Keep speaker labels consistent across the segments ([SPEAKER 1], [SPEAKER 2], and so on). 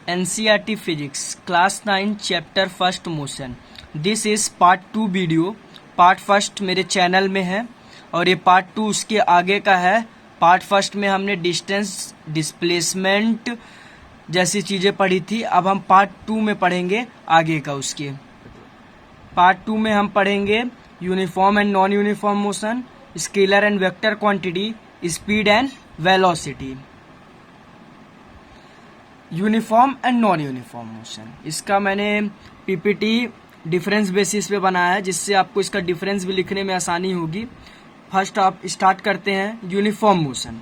[SPEAKER 1] NCERT Physics Class 9 Chapter First Motion. This is Part 2 video. Part first मेरे channel में है और ये पार्ट 2 उसके आगे का है. पार्ट फर्स्ट में हमने डिस्टेंस, डिस्प्लेसमेंट जैसी चीज़ें पढ़ी थी. अब हम पार्ट 2 में पढ़ेंगे आगे का. उसके पार्ट 2 में हम पढ़ेंगे uniform and non uniform motion, scalar and vector quantity, speed and velocity. Uniform and non uniform motion, इसका मैंने पीपीटी डिफरेंस बेसिस पे बनाया है, जिससे आपको इसका डिफरेंस भी लिखने में आसानी होगी. फर्स्ट आप स्टार्ट करते हैं uniform motion.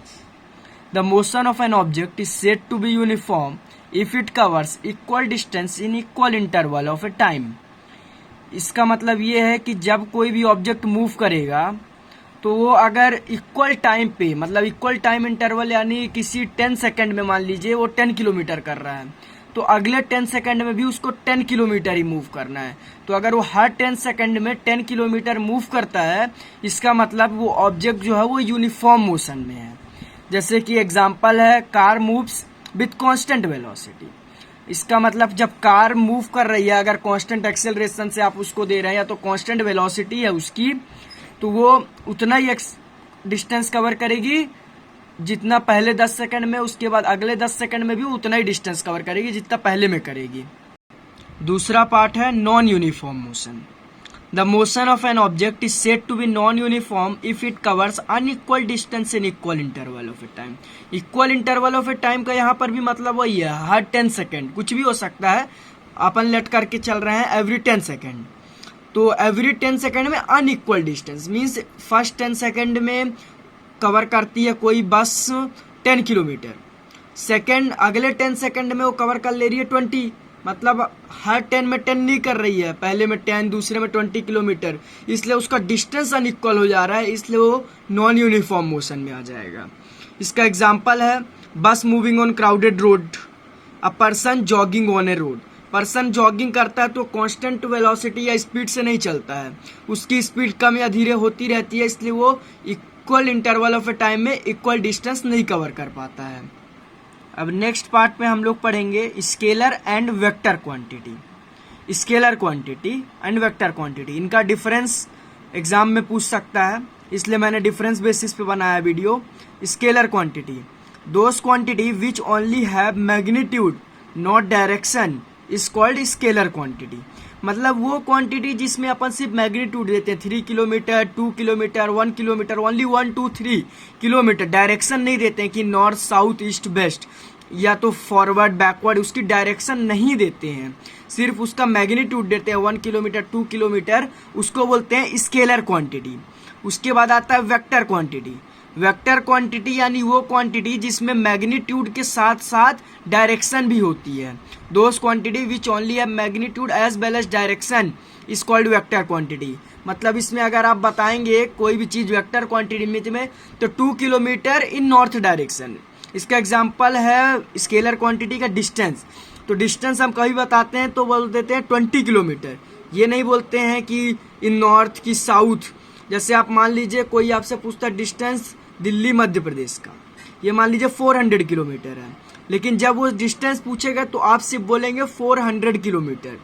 [SPEAKER 1] The motion of an object is said to be uniform if it covers equal distance in equal interval of a time. इसका मतलब ये है कि जब कोई भी ऑब्जेक्ट मूव करेगा तो वो अगर इक्वल टाइम पे, मतलब इक्वल टाइम इंटरवल यानी किसी 10 सेकंड में मान लीजिए वो 10 किलोमीटर कर रहा है, तो अगले 10 सेकंड में भी उसको 10 किलोमीटर ही मूव करना है. तो अगर वो हर 10 सेकंड में 10 किलोमीटर मूव करता है, इसका मतलब वो ऑब्जेक्ट जो है वो यूनिफॉर्म मोशन में है. जैसे कि एग्जांपल है car moves with constant velocity. इसका मतलब जब कार मूव कर रही है, अगर कांस्टेंट एक्सेलरेशन से आप उसको दे रहे हैं या तो कांस्टेंट वेलोसिटी है उसकी, तो वो उतना ही डिस्टेंस कवर करेगी जितना पहले 10 सेकंड में, उसके बाद अगले 10 सेकंड में भी उतना ही डिस्टेंस कवर करेगी जितना पहले में करेगी. दूसरा पार्ट है non uniform motion. The motion of an object is said to be non uniform if it covers unequal distance in equal interval of a time. Equal interval of a time का यहाँ पर भी मतलब वही है, हर 10 second, कुछ भी हो सकता है. अपन लेट करके चल रहे हैं एवरी 10 सेकेंड. तो एवरी 10 सेकेंड में unequal distance means first 10 second में कवर करती है कोई बस 10 किलोमीटर, सेकेंड अगले 10 सेकेंड में वो कवर कर ले रही है 20, मतलब हर 10 में 10 नहीं कर रही है, पहले में 10 दूसरे में 20 किलोमीटर, इसलिए उसका डिस्टेंस अनइक्वल हो जा रहा है, इसलिए वो नॉन यूनिफॉर्म मोशन में आ जाएगा. इसका एग्जाम्पल है बस moving on crowded road, a person jogging on A road. Person jogging करता है तो कांस्टेंट वेलोसिटी या स्पीड से नहीं चलता है, उसकी स्पीड कम या धीरे होती रहती है, इसलिए वो equal interval of a time में इक्वल डिस्टेंस नहीं कवर कर पाता है. अब नेक्स्ट पार्ट में हम लोग पढ़ेंगे scalar and vector quantity. Scalar quantity and vector quantity, इनका डिफरेंस एग्जाम में पूछ सकता है, इसलिए मैंने डिफरेंस बेसिस पे बनाया video. Scalar quantity, those quantity which only have magnitude not direction is called scalar quantity. मतलब वो क्वांटिटी जिसमें अपन सिर्फ मैग्नीट्यूड देते हैं, 3 kilometre, 2 kilometre, 1 kilometre, only 1, 2, 3 kilometre, direction नहीं देते हैं कि नॉर्थ, साउथ, ईस्ट, वेस्ट या तो फॉरवर्ड, बैकवर्ड, उसकी डायरेक्शन नहीं देते हैं, सिर्फ उसका मैग्नीट्यूड देते हैं 1 किलोमीटर, 2 किलोमीटर, उसको बोलते हैं स्केलर क्वांटिटी. उसके बाद आता है वेक्टर क्वांटिटी. वेक्टर क्वांटिटी यानी वो क्वांटिटी जिसमें मैग्नीट्यूड के साथ साथ डायरेक्शन भी होती है. Those quantity which only have magnitude as well as direction is called vector quantity. मतलब इसमें अगर आप बताएंगे कोई भी चीज वेक्टर क्वांटिटी में तो 2 किलोमीटर इन नॉर्थ डायरेक्शन. इसका एग्जांपल है स्केलर क्वांटिटी का डिस्टेंस. तो डिस्टेंस हम कभी बताते हैं तो बोल देते हैं 20 किलोमीटर, ये नहीं बोलते हैं कि इन नॉर्थ की साउथ. जैसे आप मान लीजिए कोई आपसे पूछता है डिस्टेंस दिल्ली मध्य प्रदेश का, ये मान लीजिए 400 किलोमीटर है, लेकिन जब वो डिस्टेंस पूछेगा तो आप सिर्फ बोलेंगे 400 किलोमीटर.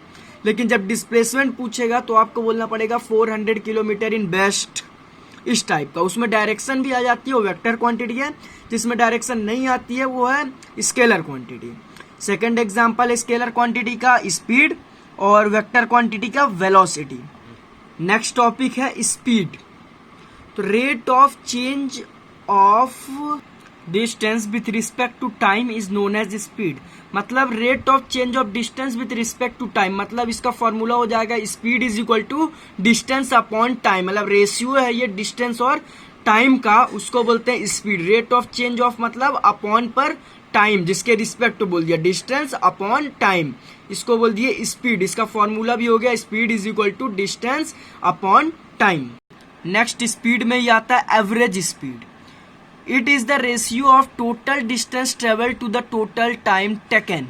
[SPEAKER 1] लेकिन जब डिस्प्लेसमेंट पूछेगा तो आपको बोलना पड़ेगा 400 किलोमीटर इन वेस्ट, इस टाइप का. उसमें डायरेक्शन भी आ जाती है, वो वेक्टर क्वांटिटी है. जिसमें डायरेक्शन नहीं आती है वो है स्केलर क्वांटिटी. सेकेंड एग्जाम्पल है स्केलर क्वांटिटी का स्पीड और वेक्टर क्वांटिटी का वेलोसिटी. नेक्स्ट टॉपिक है स्पीड. तो rate of change of distance with respect to time is known as speed. मतलब rate of change of distance with respect to time, मतलब इसका formula हो जाएगा speed is equal to distance upon time. मतलब ratio है ये distance और time का, उसको बोलते हैं speed. Rate of change of मतलब अपॉन पर टाइम, जिसके रिस्पेक्ट बोल दिया डिस्टेंस अपॉन टाइम, इसको बोल दिए स्पीड. इसका फॉर्मूला भी हो गया speed is equal to distance upon time. Next speed में ही आता है average speed. It is the ratio of total distance travel to the total time taken.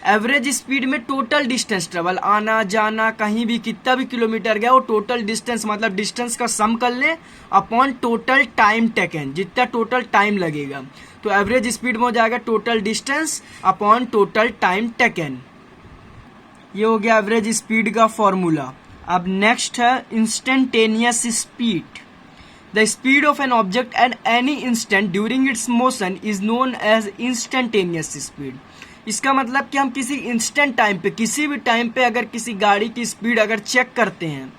[SPEAKER 1] Average speed में टोटल डिस्टेंस ट्रेवल, आना जाना कहीं भी कितना भी किलोमीटर गया वो टोटल डिस्टेंस मतलब डिस्टेंस का सम कर ले अपॉन टोटल टाइम टेकन, जितना टोटल टाइम लगेगा। तो एवरेज स्पीड में हो जाएगा total distance upon total time taken. ये हो गया एवरेज स्पीड का फॉर्मूला। अब नेक्स्ट है instantaneous speed. The speed of an object at any instant during its motion is known as instantaneous speed. इसका मतलब कि हम किसी इंस्टेंट टाइम पे, किसी भी टाइम पे अगर किसी गाड़ी की स्पीड अगर चेक करते हैं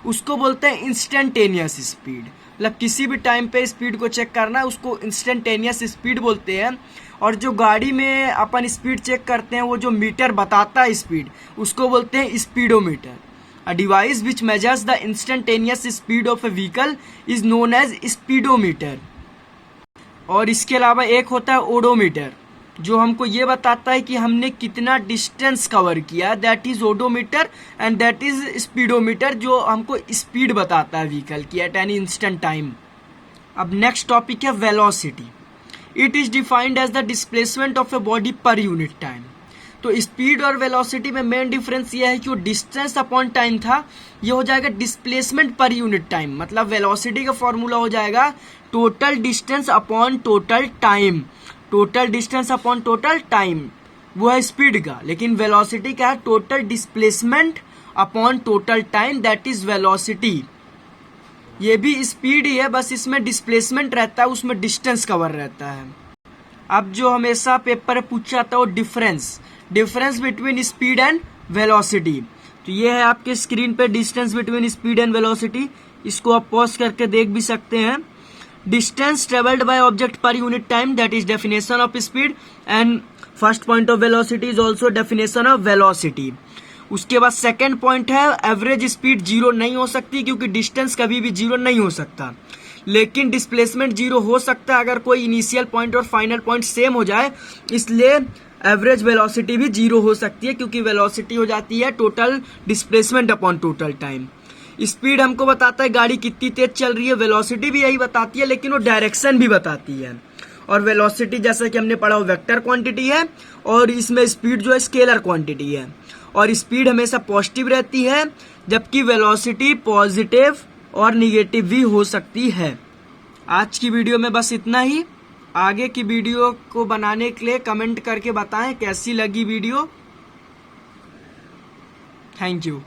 [SPEAKER 1] उसको बोलते हैं इंस्टेंटेनियस स्पीड। मतलब किसी भी टाइम पे स्पीड को चेक करना है उसको इंस्टेंटेनियस स्पीड बोलते हैं। और जो गाड़ी में अपन स्पीड चेक करते हैं वो जो मीटर बताता है स्पीड उसको बोलते हैं speedometer. A device which measures the instantaneous speed of a vehicle is known as speedometer. और इसके अलावा एक होता है ओडोमीटर जो हमको ये बताता है कि हमने कितना डिस्टेंस कवर किया, that is odometer. And that is speedometer जो हमको स्पीड बताता है व्हीकल की एट एनी इंस्टेंट टाइम। अब नेक्स्ट टॉपिक है velocity. It is defined as the displacement of a body per unit time. तो स्पीड और वेलोसिटी में मेन डिफरेंस ये है कि जो डिस्टेंस अपॉन टाइम था ये हो जाएगा डिस्प्लेसमेंट पर यूनिट टाइम। मतलब वेलोसिटी का फॉर्मूला हो जाएगा total distance upon total time. Total distance upon total time वो है स्पीड का, लेकिन वेलोसिटी क्या है, total displacement upon total time, that is velocity. ये भी स्पीड ही है, बस इसमें डिस्प्लेसमेंट रहता है, उसमें डिस्टेंस कवर रहता है। अब जो हमेशा पेपर में पूछा जाता है वो difference between speed and velocity. तो ये है आपके स्क्रीन पे distance between speed and velocity. इसको आप पॉज करके देख भी सकते हैं। डिस्टेंस ट्रेवल्ड बाय ऑब्जेक्ट पर unit time, that is definition of speed. And first point of velocity is also definition of velocity. उसके बाद सेकेंड पॉइंट है एवरेज स्पीड जीरो नहीं हो सकती क्योंकि डिस्टेंस कभी भी जीरो नहीं हो सकता, लेकिन डिस्प्लेसमेंट जीरो हो सकता है अगर कोई इनिशियल पॉइंट और फाइनल पॉइंट सेम हो जाए। इसलिए एवरेज वेलोसिटी भी जीरो हो सकती है क्योंकि वेलोसिटी हो जाती है total displacement upon total time. Speed हमको बताता है गाड़ी कितनी तेज चल रही है, वेलोसिटी भी यही बताती है लेकिन वो डायरेक्शन भी बताती है। और वेलोसिटी जैसा कि हमने पढ़ा वो वेक्टर क्वांटिटी है और इसमें स्पीड जो है स्केलर क्वांटिटी है। और स्पीड हमेशा पॉजिटिव रहती है जबकि वेलोसिटी पॉजिटिव और निगेटिव भी हो सकती है। आज की वीडियो में बस इतना ही। आगे की वीडियो को बनाने के लिए कमेंट करके बताएं कैसी लगी वीडियो। Thank you.